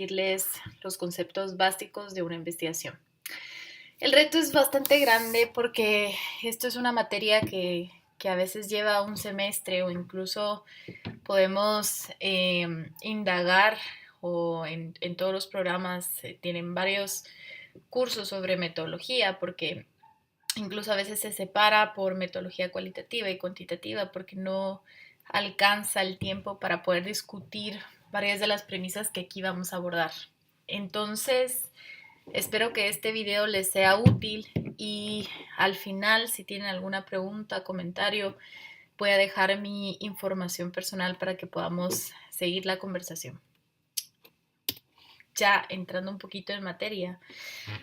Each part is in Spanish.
compartirles los conceptos básicos de una investigación. El reto es bastante grande porque esto es una materia que a veces lleva un semestre o incluso podemos indagar o en todos los programas tienen varios cursos sobre metodología porque incluso a veces se separa por metodología cualitativa y cuantitativa porque no alcanza el tiempo para poder discutir varias de las premisas que aquí vamos a abordar. Entonces, espero que este video les sea útil y al final, si tienen alguna pregunta, comentario, voy a dejar mi información personal para que podamos seguir la conversación. Ya entrando un poquito en materia,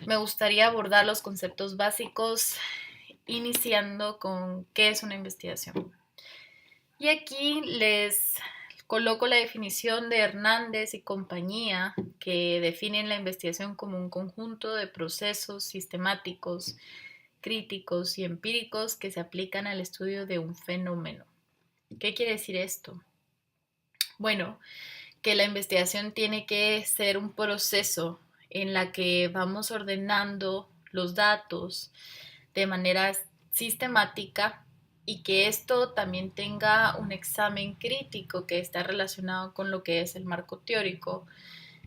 me gustaría abordar los conceptos básicos iniciando con qué es una investigación. Y aquí les coloco la definición de Hernández y compañía, que definen la investigación como un conjunto de procesos sistemáticos, críticos y empíricos que se aplican al estudio de un fenómeno. ¿Qué quiere decir esto? Bueno, que la investigación tiene que ser un proceso en la que vamos ordenando los datos de manera sistemática y que esto también tenga un examen crítico que está relacionado con lo que es el marco teórico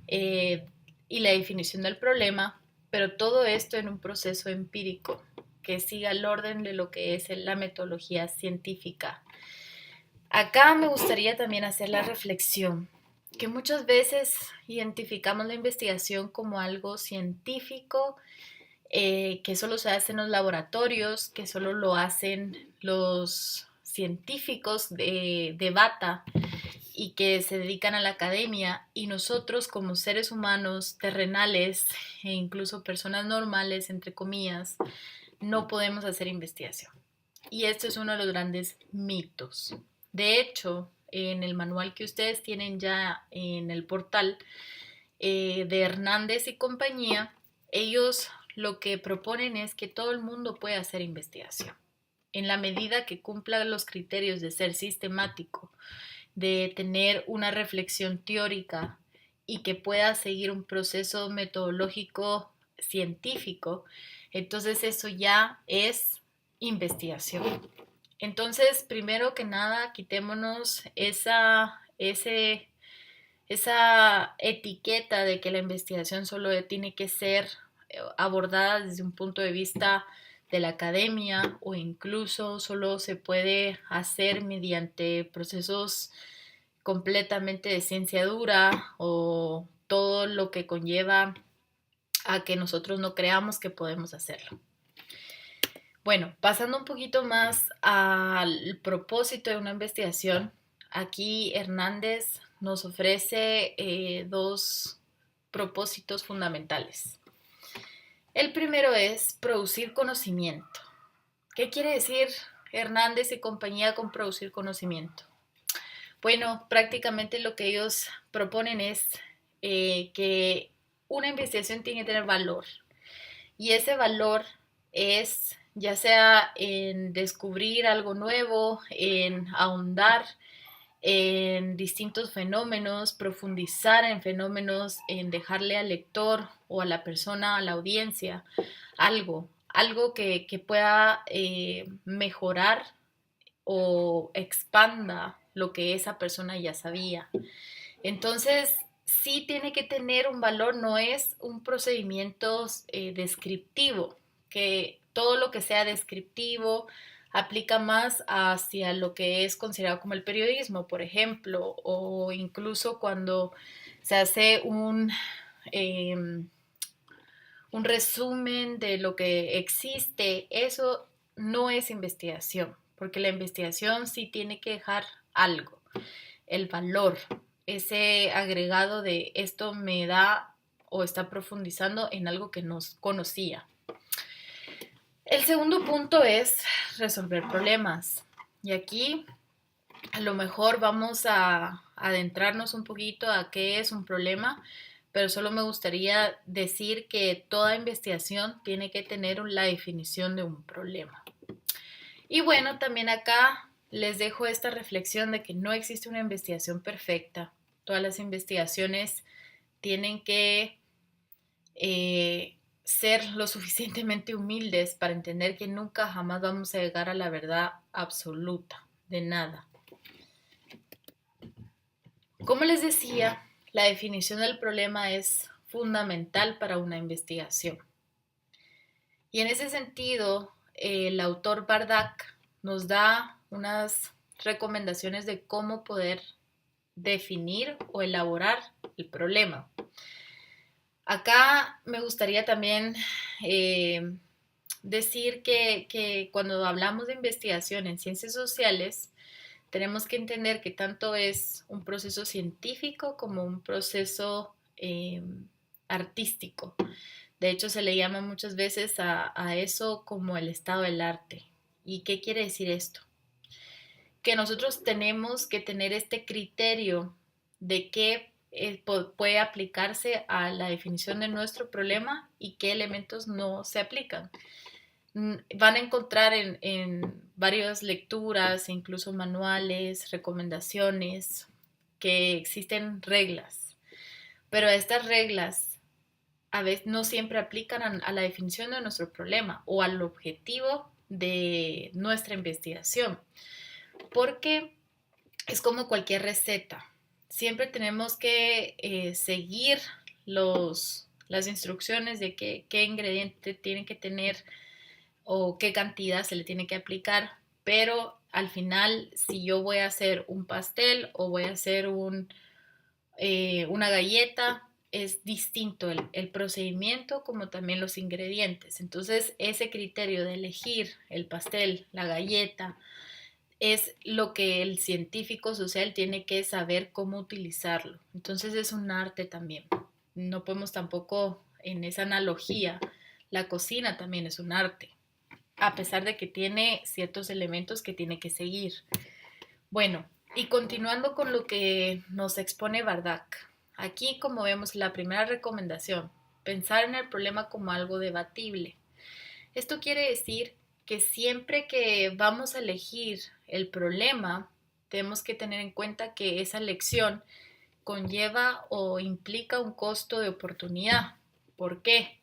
y la definición del problema, pero todo esto en un proceso empírico que siga el orden de lo que es la metodología científica. Acá me gustaría también hacer la reflexión que muchas veces identificamos la investigación como algo científico, que solo se hace en los laboratorios, que solo lo hacen los científicos de bata y que se dedican a la academia, y nosotros como seres humanos terrenales e incluso personas normales, entre comillas, no podemos hacer investigación. Y esto es uno de los grandes mitos. De hecho, en el manual que ustedes tienen ya en el portal de Hernández y compañía, ellos lo que proponen es que todo el mundo pueda hacer investigación, en la medida que cumpla los criterios de ser sistemático, de tener una reflexión teórica y que pueda seguir un proceso metodológico científico. Entonces eso ya es investigación. Entonces, primero que nada, quitémonos esa etiqueta de que la investigación solo tiene que ser abordada desde un punto de vista de la academia o incluso solo se puede hacer mediante procesos completamente de ciencia dura o todo lo que conlleva a que nosotros no creamos que podemos hacerlo. Bueno, pasando un poquito más al propósito de una investigación, aquí Hernández nos ofrece dos propósitos fundamentales. El primero es producir conocimiento. ¿Qué quiere decir Hernández y compañía con producir conocimiento? Bueno, prácticamente lo que ellos proponen es que una investigación tiene que tener valor y ese valor es ya sea en descubrir algo nuevo, en ahondar en distintos fenómenos, profundizar en fenómenos, en dejarle al lector o a la persona, a la audiencia, algo que pueda mejorar o expanda lo que esa persona ya sabía. Entonces, sí tiene que tener un valor, no es un procedimiento descriptivo, que todo lo que sea descriptivo aplica más hacia lo que es considerado como el periodismo, por ejemplo, o incluso cuando se hace eh, un resumen de lo que existe, eso no es investigación, porque la investigación sí tiene que dejar algo, el valor, ese agregado de esto me da o está profundizando en algo que no conocía. El segundo punto es resolver problemas. Y aquí a lo mejor vamos a adentrarnos un poquito a qué es un problema, pero solo me gustaría decir que toda investigación tiene que tener la definición de un problema. Y bueno, también acá les dejo esta reflexión de que no existe una investigación perfecta. Todas las investigaciones tienen que ser lo suficientemente humildes para entender que nunca jamás vamos a llegar a la verdad absoluta de nada. Como les decía, la definición del problema es fundamental para una investigación. Y en ese sentido, el autor Bardak nos da unas recomendaciones de cómo poder definir o elaborar el problema. Acá me gustaría también decir que cuando hablamos de investigación en ciencias sociales, tenemos que entender que tanto es un proceso científico como un proceso artístico. De hecho, se le llama muchas veces a eso como el estado del arte. ¿Y qué quiere decir esto? Que nosotros tenemos que tener este criterio de qué puede aplicarse a la definición de nuestro problema y qué elementos no se aplican. Van a encontrar en varias lecturas, incluso manuales, recomendaciones, que existen reglas, pero estas reglas a veces no siempre aplican a la definición de nuestro problema o al objetivo de nuestra investigación, porque es como cualquier receta. Siempre tenemos que seguir las instrucciones de qué ingrediente tiene que tener o qué cantidad se le tiene que aplicar, pero al final, si yo voy a hacer un pastel o voy a hacer una galleta, es distinto el procedimiento como también los ingredientes. Entonces, ese criterio de elegir el pastel, la galleta, es lo que el científico social tiene que saber cómo utilizarlo. Entonces, es un arte también. No podemos tampoco, en esa analogía, la cocina también es un arte, a pesar de que tiene ciertos elementos que tiene que seguir. Bueno, y continuando con lo que nos expone Bardak, aquí como vemos la primera recomendación, pensar en el problema como algo debatible. Esto quiere decir que siempre que vamos a elegir el problema, tenemos que tener en cuenta que esa elección conlleva o implica un costo de oportunidad. ¿Por qué?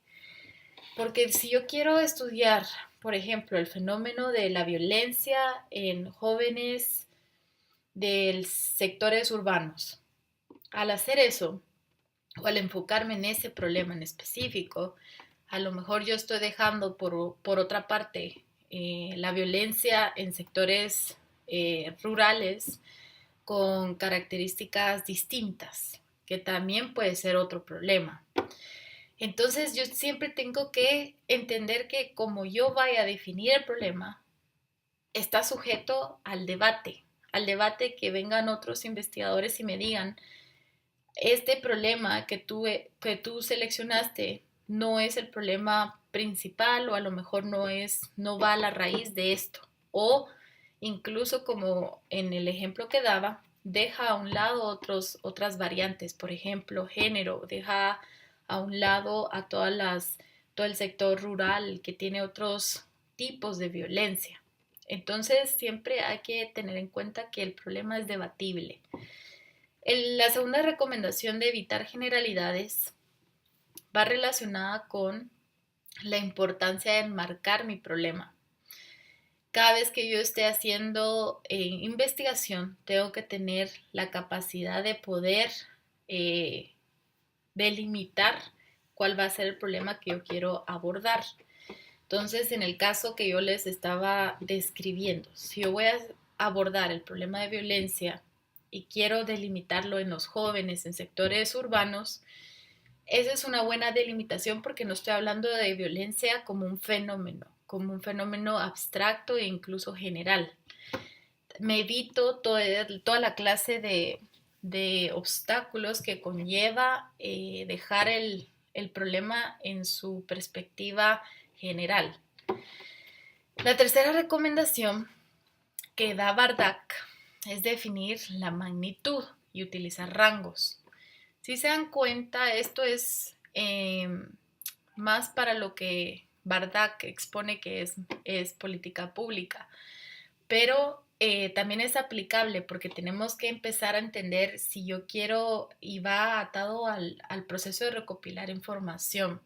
Porque si yo quiero estudiar, por ejemplo, el fenómeno de la violencia en jóvenes de sectores urbanos, al hacer eso, o al enfocarme en ese problema en específico, a lo mejor yo estoy dejando por otra parte la violencia en sectores rurales con características distintas, que también puede ser otro problema. Entonces yo siempre tengo que entender que como yo vaya a definir el problema, está sujeto al debate que vengan otros investigadores y me digan, este problema que tú seleccionaste no es el problema principal o a lo mejor no va a la raíz de esto. O incluso como en el ejemplo que daba, deja a un lado otras variantes, por ejemplo, género, deja a un lado a todo el sector rural que tiene otros tipos de violencia. Entonces siempre hay que tener en cuenta que el problema es debatible. La segunda recomendación de evitar generalidades va relacionada con la importancia de enmarcar mi problema. Cada vez que yo esté haciendo investigación, tengo que tener la capacidad de poder delimitar cuál va a ser el problema que yo quiero abordar. Entonces, en el caso que yo les estaba describiendo, si yo voy a abordar el problema de violencia y quiero delimitarlo en los jóvenes, en sectores urbanos, esa es una buena delimitación porque no estoy hablando de violencia como un fenómeno abstracto e incluso general. Me evito toda la clase de obstáculos que conlleva dejar el problema en su perspectiva general. La tercera recomendación que da Bardak es definir la magnitud y utilizar rangos. Si se dan cuenta, esto es más para lo que Bardak expone que es política pública, pero también es aplicable porque tenemos que empezar a entender si yo quiero y va atado al proceso de recopilar información.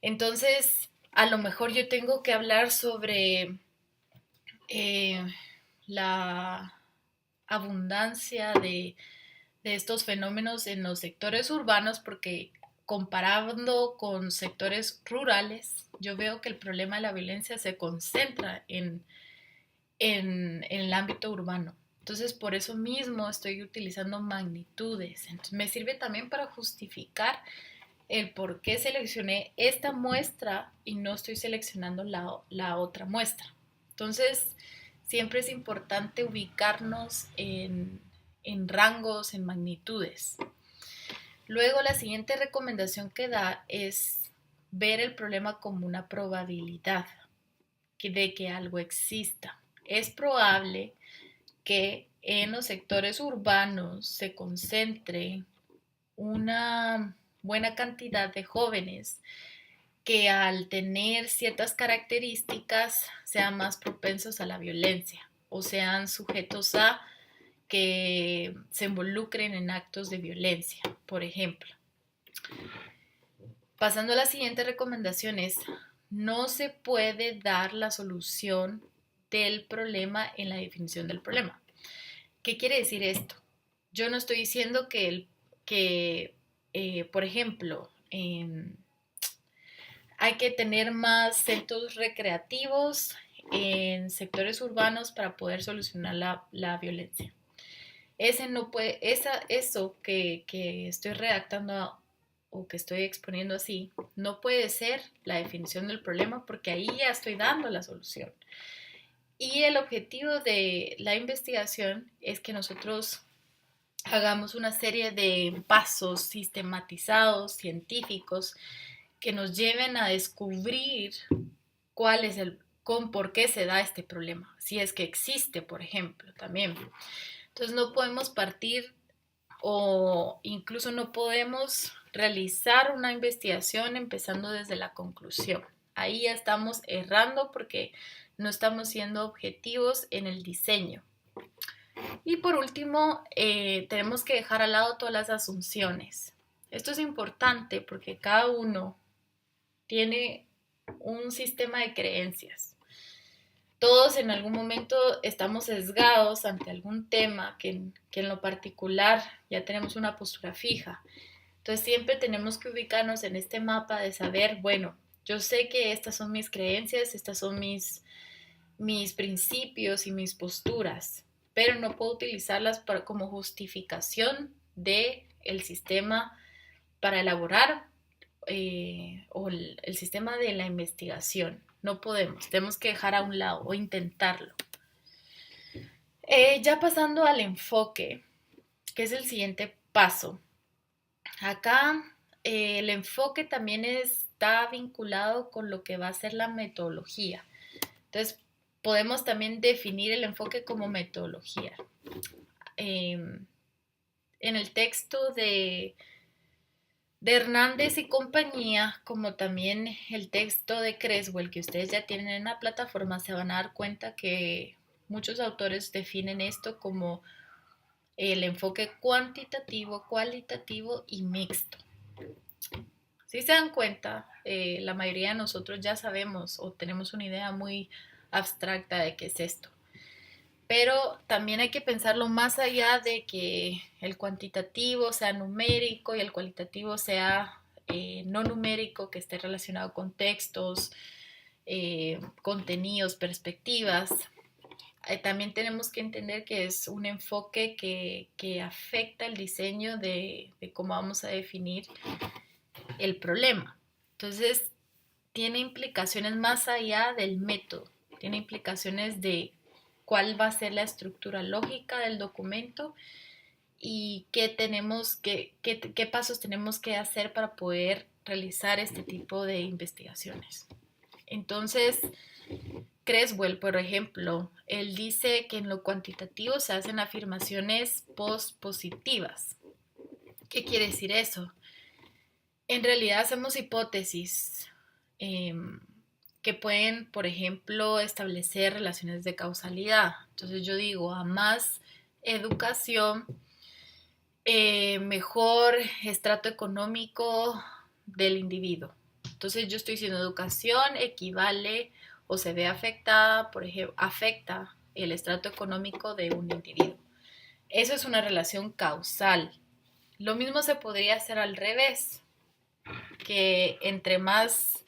Entonces, a lo mejor yo tengo que hablar sobre eh, la abundancia de estos fenómenos en los sectores urbanos porque comparando con sectores rurales, yo veo que el problema de la violencia se concentra en el ámbito urbano. Entonces, por eso mismo estoy utilizando magnitudes. Entonces, me sirve también para justificar el por qué seleccioné esta muestra y no estoy seleccionando la otra muestra. Entonces, siempre es importante ubicarnos en rangos, en magnitudes. Luego, la siguiente recomendación que da es ver el problema como una probabilidad de que algo exista. Es probable que en los sectores urbanos se concentre una buena cantidad de jóvenes que al tener ciertas características sean más propensos a la violencia o sean sujetos a que se involucren en actos de violencia, por ejemplo. Pasando a la siguiente recomendación es, no se puede dar la solución del problema en la definición del problema. ¿Qué quiere decir esto? Yo no estoy diciendo por ejemplo, hay que tener más centros recreativos en sectores urbanos para poder solucionar la violencia. Eso que estoy redactando o que estoy exponiendo así, no puede ser la definición del problema porque ahí ya estoy dando la solución. Y el objetivo de la investigación es que nosotros hagamos una serie de pasos sistematizados, científicos, que nos lleven a descubrir cuál es por qué se da este problema, si es que existe, por ejemplo, también. Entonces no podemos partir o incluso no podemos realizar una investigación empezando desde la conclusión. Ahí ya estamos errando porque no estamos siendo objetivos en el diseño. Y por último, tenemos que dejar al lado todas las asunciones. Esto es importante porque cada uno tiene un sistema de creencias. Todos en algún momento estamos sesgados ante algún tema que en lo particular ya tenemos una postura fija. Entonces siempre tenemos que ubicarnos en este mapa de saber, bueno, yo sé que estas son mis creencias, estas son mis principios y mis posturas, pero no puedo utilizarlas como justificación del sistema para elaborar o el sistema de la investigación. No podemos, tenemos que dejar a un lado o intentarlo. Ya pasando al enfoque, que es el siguiente paso. Acá el enfoque también está vinculado con lo que va a ser la metodología. Entonces, podemos también definir el enfoque como metodología. En el texto de Hernández y compañía, como también el texto de Creswell que ustedes ya tienen en la plataforma, se van a dar cuenta que muchos autores definen esto como el enfoque cuantitativo, cualitativo y mixto. Si se dan cuenta, la mayoría de nosotros ya sabemos o tenemos una idea muy abstracta de qué es esto. Pero también hay que pensarlo más allá de que el cuantitativo sea numérico y el cualitativo sea no numérico, que esté relacionado con textos, contenidos, perspectivas. También tenemos que entender que es un enfoque que afecta el diseño de cómo vamos a definir el problema. Entonces, tiene implicaciones más allá del método, tiene implicaciones de cuál va a ser la estructura lógica del documento y qué pasos tenemos que hacer para poder realizar este tipo de investigaciones. Entonces, Creswell, por ejemplo, él dice que en lo cuantitativo se hacen afirmaciones positivas. ¿Qué quiere decir eso? En realidad hacemos hipótesis que que pueden, por ejemplo, establecer relaciones de causalidad. Entonces yo digo, a más educación, mejor estrato económico del individuo. Entonces yo estoy diciendo educación equivale o se ve afectada, por ejemplo, afecta el estrato económico de un individuo. Eso es una relación causal. Lo mismo se podría hacer al revés, que entre más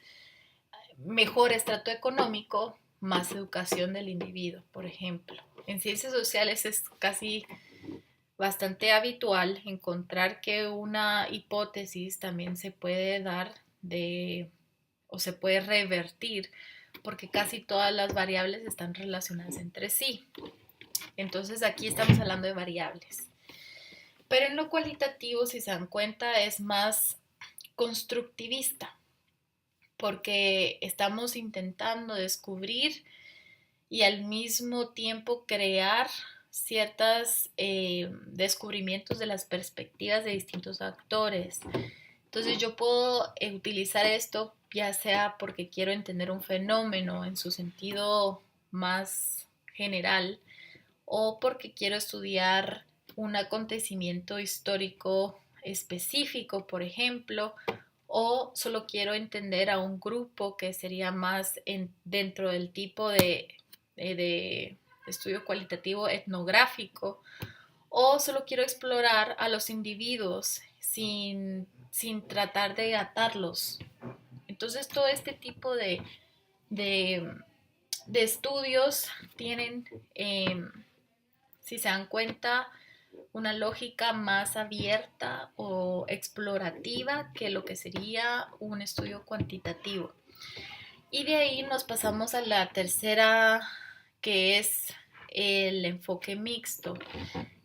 mejor estrato económico, más educación del individuo, por ejemplo. En ciencias sociales es casi bastante habitual encontrar que una hipótesis también se puede dar o se puede revertir porque casi todas las variables están relacionadas entre sí. Entonces aquí estamos hablando de variables. Pero en lo cualitativo, si se dan cuenta, es más constructivista porque estamos intentando descubrir y al mismo tiempo crear ciertos descubrimientos de las perspectivas de distintos actores. Entonces yo puedo utilizar esto ya sea porque quiero entender un fenómeno en su sentido más general o porque quiero estudiar un acontecimiento histórico específico, por ejemplo, o solo quiero entender a un grupo que sería más dentro del tipo de estudio cualitativo etnográfico, o solo quiero explorar a los individuos sin tratar de atarlos. Entonces todo este tipo de, de estudios tienen, si se dan cuenta, una lógica más abierta o explorativa que lo que sería un estudio cuantitativo. Y de ahí nos pasamos a la tercera, que es el enfoque mixto.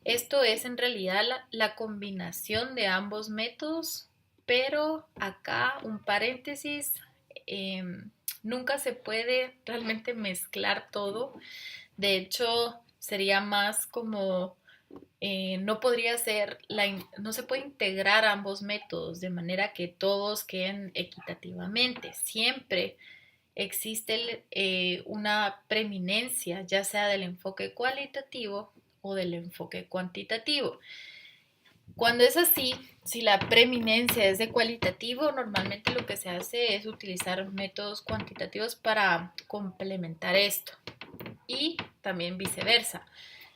Esto es en realidad la combinación de ambos métodos, pero acá un paréntesis, eh, nunca se puede realmente mezclar todo. De hecho, sería más como no podría ser, no se puede integrar ambos métodos de manera que todos queden equitativamente. Siempre existe una preeminencia, ya sea del enfoque cualitativo o del enfoque cuantitativo. Cuando es así, si la preeminencia es de cualitativo, normalmente lo que se hace es utilizar métodos cuantitativos para complementar esto y también viceversa.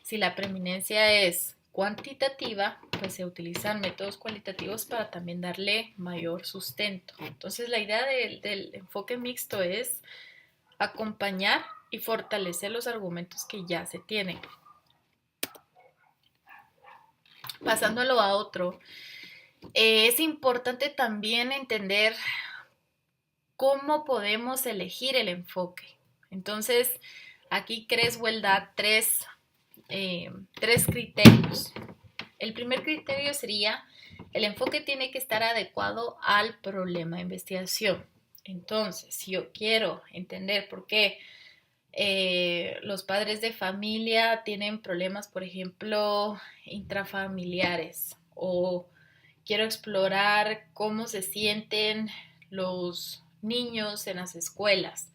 Si la preeminencia es cuantitativa, pues se utilizan métodos cualitativos para también darle mayor sustento. Entonces la idea del enfoque mixto es acompañar y fortalecer los argumentos que ya se tienen. Pasándolo a otro, es importante también entender cómo podemos elegir el enfoque. Entonces, aquí Creswell da tres criterios. El primer criterio sería, el enfoque tiene que estar adecuado al problema de investigación. Entonces, si yo quiero entender por qué los padres de familia tienen problemas, por ejemplo, intrafamiliares, o quiero explorar cómo se sienten los niños en las escuelas.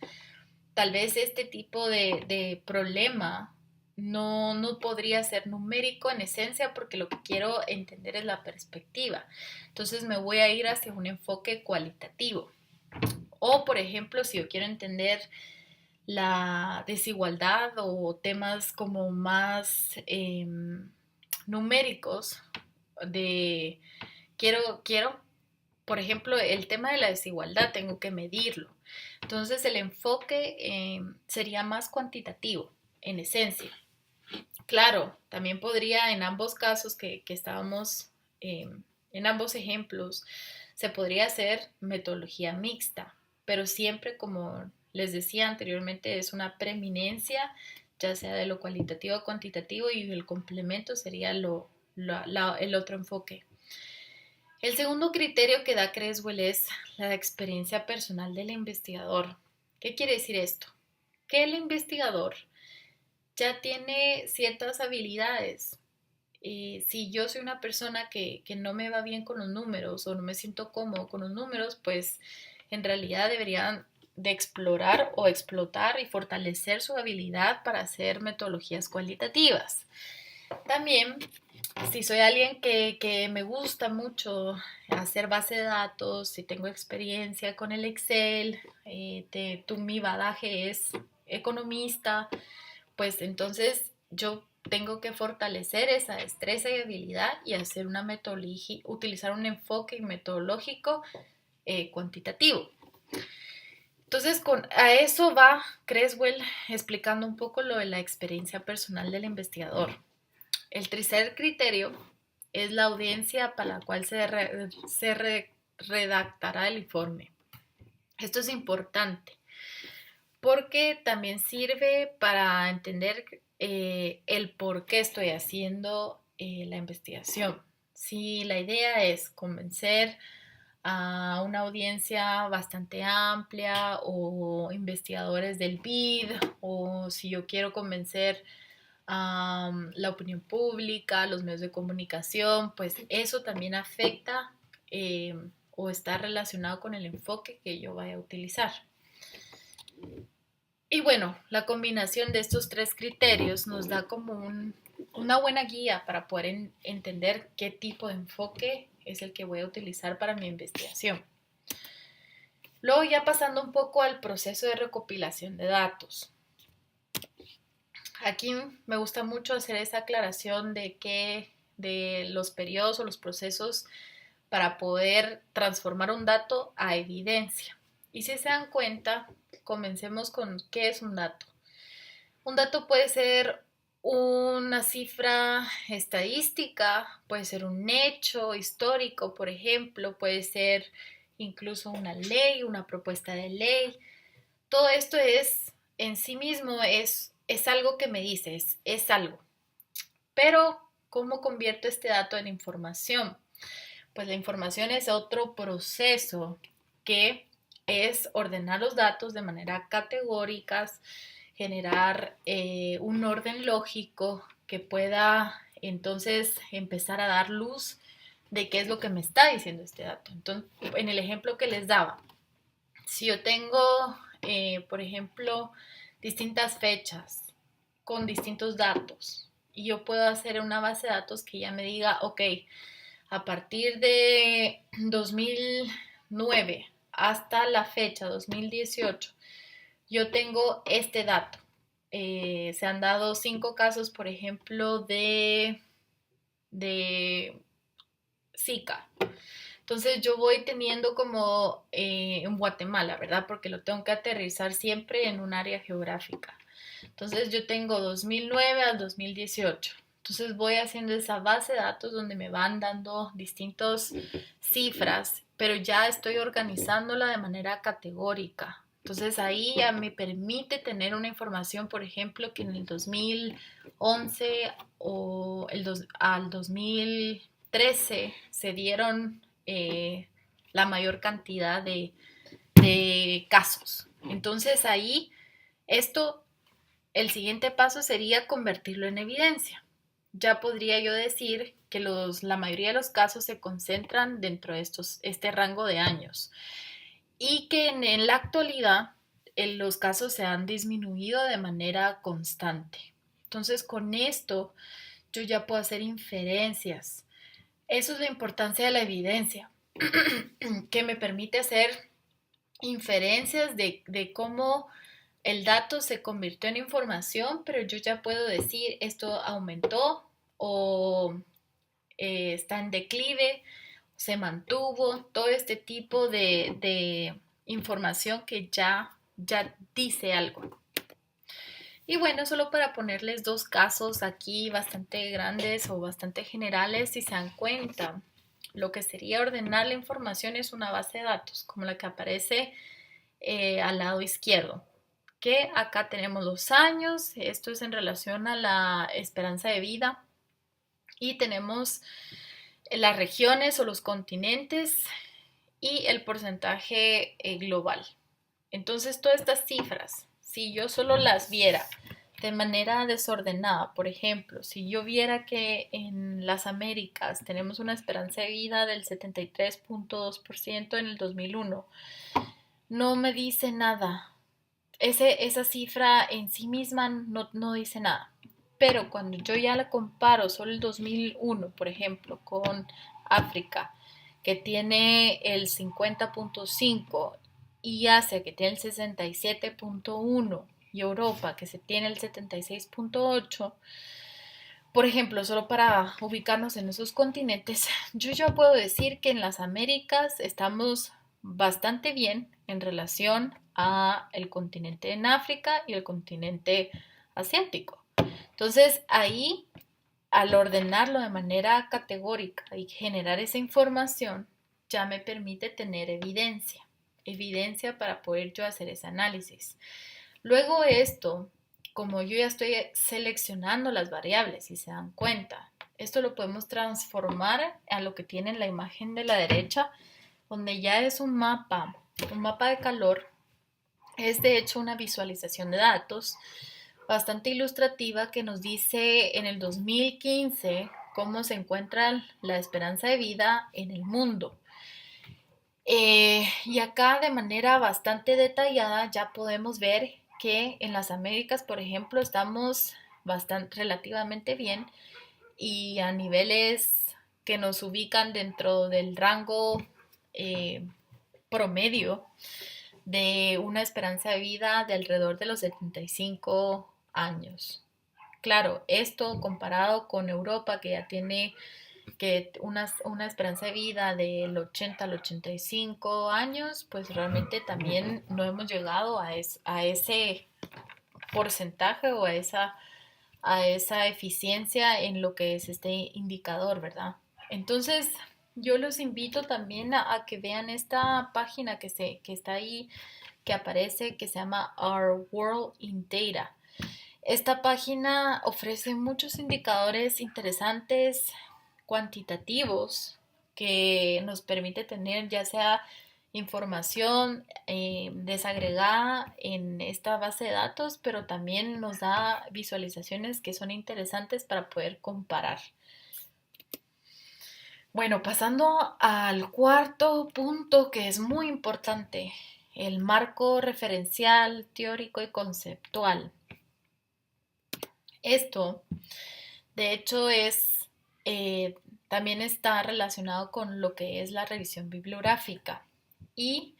Tal vez este tipo de problema no podría ser numérico en esencia porque lo que quiero entender es la perspectiva. Entonces me voy a ir hacia un enfoque cualitativo. O, por ejemplo, si yo quiero entender la desigualdad o temas como más numéricos de quiero, por ejemplo, el tema de la desigualdad, tengo que medirlo. Entonces el enfoque sería más cuantitativo, en esencia. Claro, también podría en ambos casos que estábamos, en ambos ejemplos, se podría hacer metodología mixta, pero siempre, como les decía anteriormente, es una preeminencia, ya sea de lo cualitativo o cuantitativo, y el complemento sería el otro enfoque. El segundo criterio que da Creswell es la experiencia personal del investigador. ¿Qué quiere decir esto? Que el investigador ya tiene ciertas habilidades. Si yo soy una persona que no me va bien con los números o no me siento cómodo con los números, pues en realidad debería de explorar o explotar y fortalecer su habilidad para hacer metodologías cualitativas. También, si soy alguien que me gusta mucho hacer base de datos, si tengo experiencia con el Excel, mi badaje es economista, pues entonces yo tengo que fortalecer esa destreza y habilidad y hacer una metodología, utilizar un enfoque metodológico cuantitativo. Entonces, a eso va Creswell explicando un poco lo de la experiencia personal del investigador. El tercer criterio es la audiencia para la cual redactará el informe. Esto es importante porque también sirve para entender el por qué estoy haciendo la investigación. Si la idea es convencer a una audiencia bastante amplia o investigadores del BID, o si yo quiero convencer a la opinión pública, los medios de comunicación, pues eso también afecta o está relacionado con el enfoque que yo vaya a utilizar. Y bueno, la combinación de estos tres criterios nos da como una buena guía para poder entender qué tipo de enfoque es el que voy a utilizar para mi investigación. Luego ya pasando un poco al proceso de recopilación de datos. Aquí me gusta mucho hacer esa aclaración de los periodos o los procesos para poder transformar un dato a evidencia. Y si se dan cuenta, comencemos con qué es un dato. Un dato puede ser una cifra estadística, puede ser un hecho histórico, por ejemplo, puede ser incluso una ley, una propuesta de ley. Todo esto es en sí mismo es algo que me dice, es algo. Pero, ¿cómo convierto este dato en información? Pues la información es otro proceso que es ordenar los datos de manera categóricas, generar un orden lógico que pueda entonces empezar a dar luz de qué es lo que me está diciendo este dato. Entonces, en el ejemplo que les daba, si yo tengo, por ejemplo, distintas fechas con distintos datos y yo puedo hacer una base de datos que ya me diga, ok, a partir de 2009 hasta la fecha 2018, yo tengo este dato. Se han dado 5 casos, por ejemplo, de Zika. Entonces yo voy teniendo como en Guatemala, ¿verdad? Porque lo tengo que aterrizar siempre en un área geográfica. Entonces yo tengo 2009 al 2018. Entonces voy haciendo esa base de datos donde me van dando distintas cifras, pero ya estoy organizándola de manera categórica. Entonces ahí ya me permite tener una información, por ejemplo, que en el 2011 o al 2013 se dieron la mayor cantidad de casos. Entonces ahí el siguiente paso sería convertirlo en evidencia. Ya podría yo decir que la mayoría de los casos se concentran dentro de este rango de años y que en la actualidad los casos se han disminuido de manera constante. Entonces con esto yo ya puedo hacer inferencias. Eso es la importancia de la evidencia, que me permite hacer inferencias de cómo el dato se convirtió en información, pero yo ya puedo decir esto aumentó o está en declive, se mantuvo, todo este tipo de información que ya dice algo. Y bueno, solo para ponerles dos casos aquí bastante grandes o bastante generales, si se dan cuenta, lo que sería ordenar la información es una base de datos, como la que aparece al lado izquierdo, que acá tenemos los años, esto es en relación a la esperanza de vida, y tenemos las regiones o los continentes y el porcentaje global. Entonces, todas estas cifras, si yo solo las viera de manera desordenada, por ejemplo, si yo viera que en las Américas tenemos una esperanza de vida del 73.2% en el 2001, no me dice nada. Esa cifra en sí misma no dice nada. Pero cuando yo ya la comparo, solo el 2001, por ejemplo, con África, que tiene el 50.5, y Asia, que tiene el 67.1, y Europa, que se tiene el 76.8, por ejemplo, solo para ubicarnos en esos continentes, yo ya puedo decir que en las Américas estamos bastante bien en relación a el continente en África y el continente asiático. Entonces, ahí, al ordenarlo de manera categórica y generar esa información, ya me permite tener evidencia para poder yo hacer ese análisis. Luego esto, como yo ya estoy seleccionando las variables, si se dan cuenta, esto lo podemos transformar a lo que tiene en la imagen de la derecha, donde ya es un mapa de calor. Es de hecho una visualización de datos bastante ilustrativa que nos dice en el 2015 cómo se encuentra la esperanza de vida en el mundo. Y acá de manera bastante detallada ya podemos ver que en las Américas, por ejemplo, estamos bastante relativamente bien y a niveles que nos ubican dentro del rango eh, promedio de una esperanza de vida de alrededor de los 75 años. Claro, esto comparado con Europa, que ya tiene una esperanza de vida del 80 al 85 años, pues realmente también no hemos llegado a ese porcentaje o a esa eficiencia en lo que es este indicador, ¿verdad? Entonces, yo los invito también a que vean esta página que está ahí, que aparece, que se llama Our World in Data. Esta página ofrece muchos indicadores interesantes, cuantitativos, que nos permite tener ya sea información desagregada en esta base de datos, pero también nos da visualizaciones que son interesantes para poder comparar. Bueno, pasando al cuarto punto que es muy importante, el marco referencial, teórico y conceptual. Esto, de hecho, eh, también está relacionado con lo que es la revisión bibliográfica. Y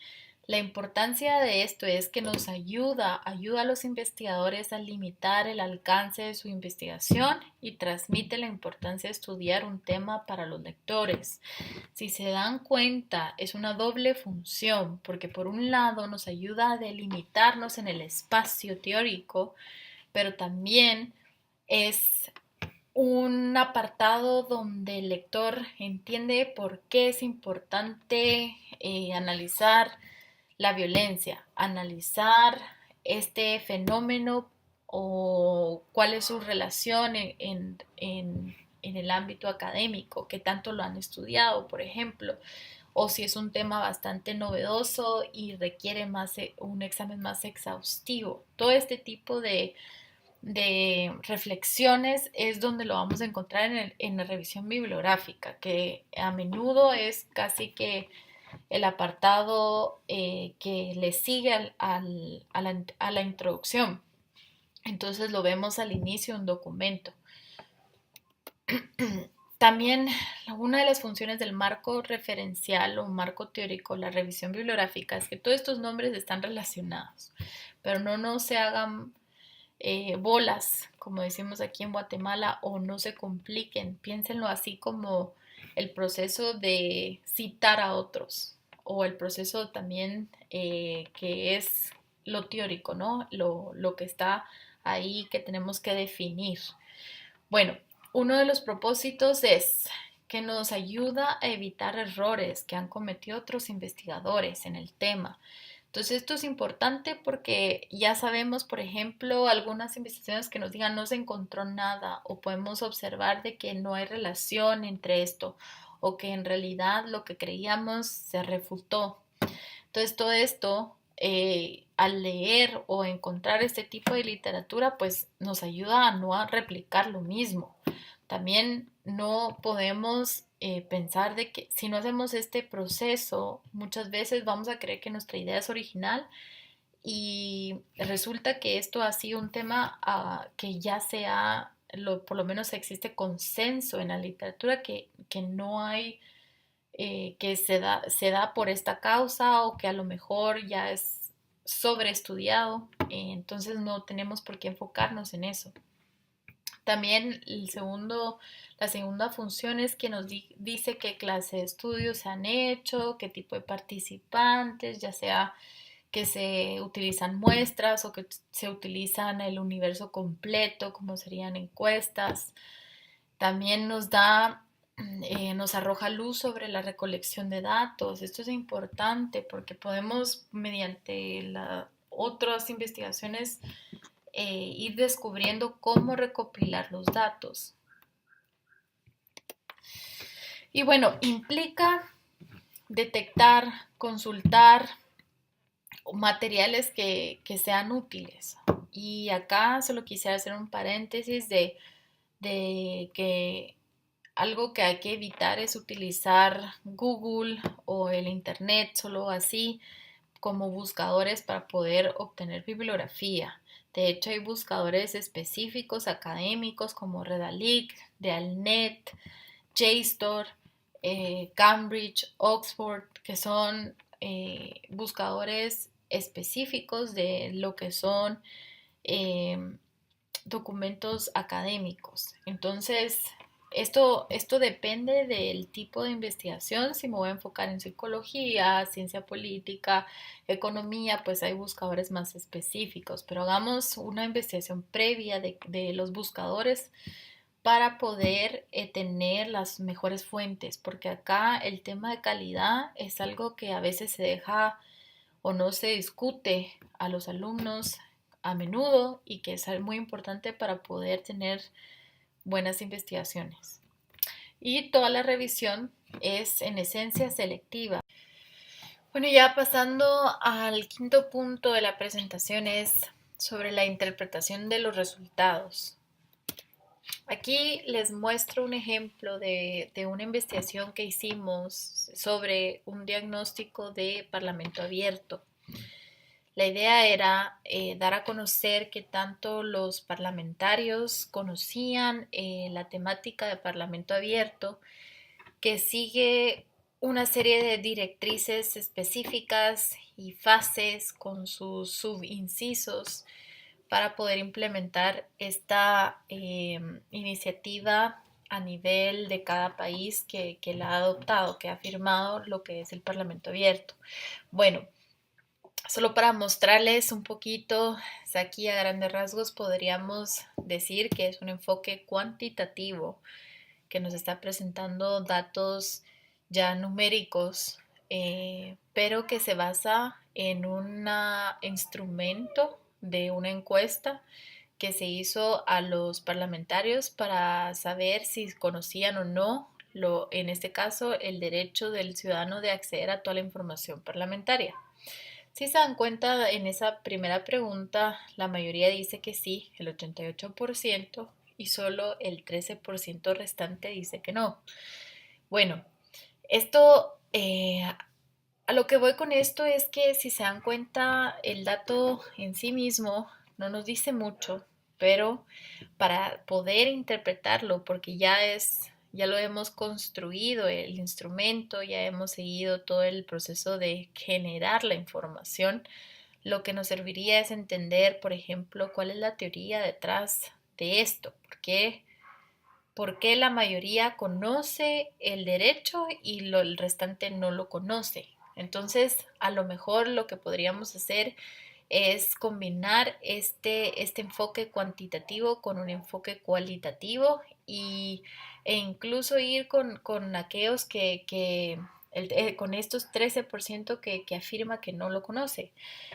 la importancia de esto es que nos ayuda a los investigadores a limitar el alcance de su investigación y transmite la importancia de estudiar un tema para los lectores. Si se dan cuenta, es una doble función, porque por un lado nos ayuda a delimitarnos en el espacio teórico, pero también es un apartado donde el lector entiende por qué es importante analizar la violencia, analizar este fenómeno o cuál es su relación en el ámbito académico, qué tanto lo han estudiado, por ejemplo, o si es un tema bastante novedoso y requiere un examen más exhaustivo. Todo este tipo de reflexiones es donde lo vamos a encontrar en la revisión bibliográfica, que a menudo es casi que el apartado que le sigue a la introducción. Entonces lo vemos al inicio de un documento. También una de las funciones del marco referencial o marco teórico, la revisión bibliográfica, es que todos estos nombres están relacionados, pero no se hagan bolas, como decimos aquí en Guatemala, o no se compliquen. Piénsenlo así como el proceso de citar a otros o el proceso también que es lo teórico, ¿no? Lo que está ahí que tenemos que definir. Bueno, uno de los propósitos es que nos ayuda a evitar errores que han cometido otros investigadores en el tema. Entonces esto es importante porque ya sabemos, por ejemplo, algunas investigaciones que nos digan no se encontró nada o podemos observar de que no hay relación entre esto o que en realidad lo que creíamos se refutó. Entonces todo esto, al leer o encontrar este tipo de literatura, pues nos ayuda a no replicar lo mismo. También no podemos pensar de que si no hacemos este proceso, muchas veces vamos a creer que nuestra idea es original y resulta que esto ha sido un tema que ya por lo menos existe consenso en la literatura que no hay, que se da por esta causa o que a lo mejor ya es sobreestudiado, entonces no tenemos por qué enfocarnos en eso. También la segunda función es que nos dice qué clase de estudios se han hecho, qué tipo de participantes, ya sea que se utilizan muestras o que se utilizan el universo completo, como serían encuestas. También nos arroja luz sobre la recolección de datos. Esto es importante porque podemos, mediante otras investigaciones, ir descubriendo cómo recopilar los datos. Y bueno, implica detectar, consultar materiales que sean útiles. Y acá solo quisiera hacer un paréntesis de que algo que hay que evitar es utilizar Google o el Internet solo así como buscadores para poder obtener bibliografía. De hecho, hay buscadores específicos académicos como Redalyc, Realnet, JSTOR, Cambridge, Oxford, que son buscadores específicos de lo que son eh, documentos académicos. Entonces, esto depende del tipo de investigación. Si me voy a enfocar en psicología, ciencia política, economía, pues hay buscadores más específicos. Pero hagamos una investigación previa de los buscadores para poder tener las mejores fuentes, porque acá el tema de calidad es algo que a veces se deja o no se discute a los alumnos a menudo y que es muy importante para poder tener buenas investigaciones. Y toda la revisión es en esencia selectiva. Bueno, ya pasando al quinto punto de la presentación es sobre la interpretación de los resultados. Aquí les muestro un ejemplo de una investigación que hicimos sobre un diagnóstico de Parlamento abierto. La idea era dar a conocer que tanto los parlamentarios conocían la temática de Parlamento abierto, que sigue una serie de directrices específicas y fases con sus subincisos para poder implementar esta iniciativa a nivel de cada país que la ha adoptado, que ha firmado lo que es el Parlamento abierto. Bueno, solo para mostrarles un poquito, aquí a grandes rasgos podríamos decir que es un enfoque cuantitativo que nos está presentando datos ya numéricos, pero que se basa en un instrumento de una encuesta que se hizo a los parlamentarios para saber si conocían o no, en este caso, el derecho del ciudadano de acceder a toda la información parlamentaria. Si se dan cuenta, en esa primera pregunta, la mayoría dice que sí, el 88%, y solo el 13% restante dice que no. Bueno, esto, a lo que voy con esto es que si se dan cuenta, el dato en sí mismo no nos dice mucho, pero para poder interpretarlo, porque ya lo hemos construido el instrumento, ya hemos seguido todo el proceso de generar la información, lo que nos serviría es entender, por ejemplo, cuál es la teoría detrás de esto, por qué la mayoría conoce el derecho y el restante no lo conoce. Entonces, a lo mejor lo que podríamos hacer es combinar este enfoque cuantitativo con un enfoque cualitativo e incluso ir con aquellos con estos 13% que afirma que no lo conoce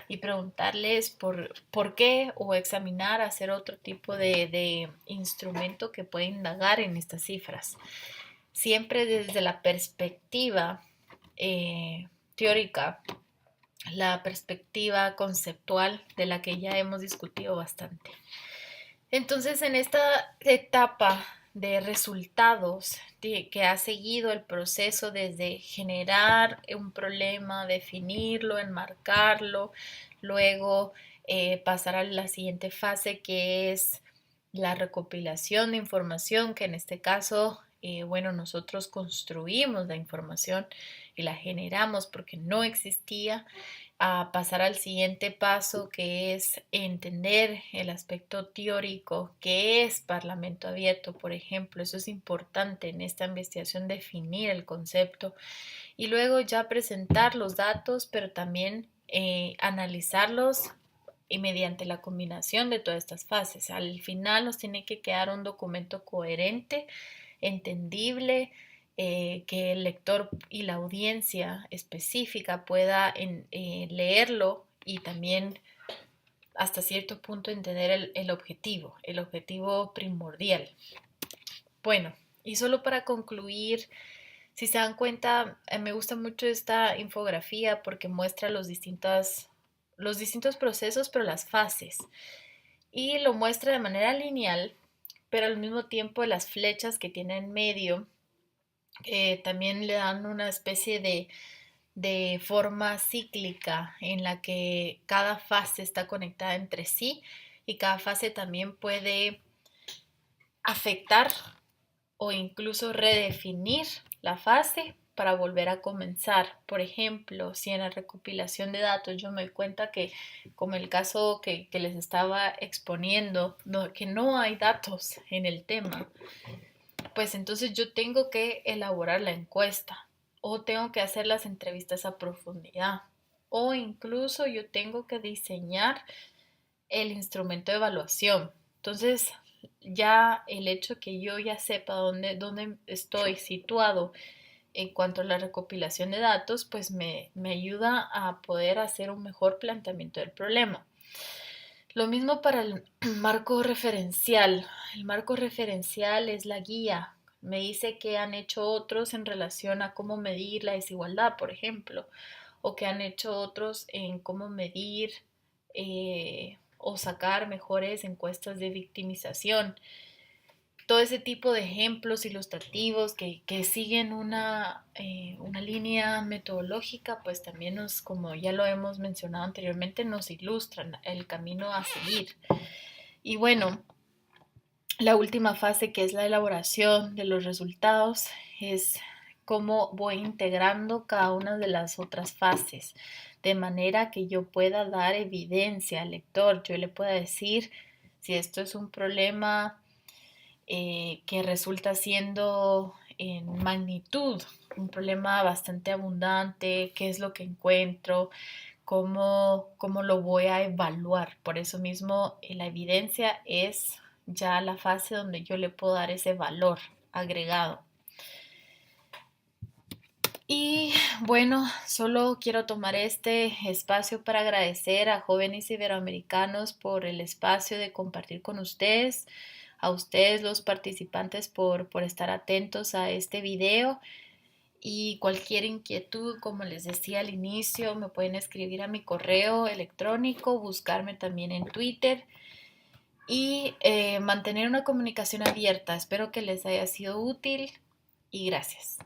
y preguntarles por qué o examinar, hacer otro tipo de instrumento que pueda indagar en estas cifras. Siempre desde la perspectiva teórica, la perspectiva conceptual de la que ya hemos discutido bastante. Entonces, en esta etapa de resultados que ha seguido el proceso desde generar un problema, definirlo, enmarcarlo, luego pasar a la siguiente fase que es la recopilación de información, que en este caso, bueno, nosotros construimos la información y la generamos porque no existía, a pasar al siguiente paso que es entender el aspecto teórico que es Parlamento abierto, por ejemplo. Eso es importante en esta investigación, definir el concepto y luego ya presentar los datos, pero también analizarlos y mediante la combinación de todas estas fases. Al final nos tiene que quedar un documento coherente, entendible, que el lector y la audiencia específica pueda leerlo y también hasta cierto punto entender el objetivo primordial. Bueno, y solo para concluir, si se dan cuenta, me gusta mucho esta infografía porque muestra los distintos procesos, pero las fases. Y lo muestra de manera lineal, pero al mismo tiempo las flechas que tiene en medio también le dan una especie de forma cíclica en la que cada fase está conectada entre sí y cada fase también puede afectar o incluso redefinir la fase para volver a comenzar. Por ejemplo, si en la recopilación de datos yo me doy cuenta que, como el caso que les estaba exponiendo, que no hay datos en el tema, pues entonces yo tengo que elaborar la encuesta o tengo que hacer las entrevistas a profundidad o incluso yo tengo que diseñar el instrumento de evaluación. Entonces, ya el hecho que yo ya sepa dónde estoy situado en cuanto a la recopilación de datos, pues me ayuda a poder hacer un mejor planteamiento del problema. Lo mismo para el marco referencial. El marco referencial es la guía. Me dice qué han hecho otros en relación a cómo medir la desigualdad, por ejemplo, o qué han hecho otros en cómo medir o sacar mejores encuestas de victimización. Todo ese tipo de ejemplos ilustrativos que siguen una línea metodológica, pues también nos, como ya lo hemos mencionado anteriormente, nos ilustran el camino a seguir. Y bueno, la última fase, que es la elaboración de los resultados, es cómo voy integrando cada una de las otras fases, de manera que yo pueda dar evidencia al lector, yo le pueda decir si esto es un problema que resulta siendo en magnitud un problema bastante abundante, qué es lo que encuentro, cómo lo voy a evaluar. Por eso mismo la evidencia es ya la fase donde yo le puedo dar ese valor agregado. Y bueno, solo quiero tomar este espacio para agradecer a jóvenes iberoamericanos por el espacio de compartir con ustedes, a ustedes los participantes por estar atentos a este video y cualquier inquietud, como les decía al inicio, me pueden escribir a mi correo electrónico, buscarme también en Twitter y mantener una comunicación abierta. Espero que les haya sido útil y gracias.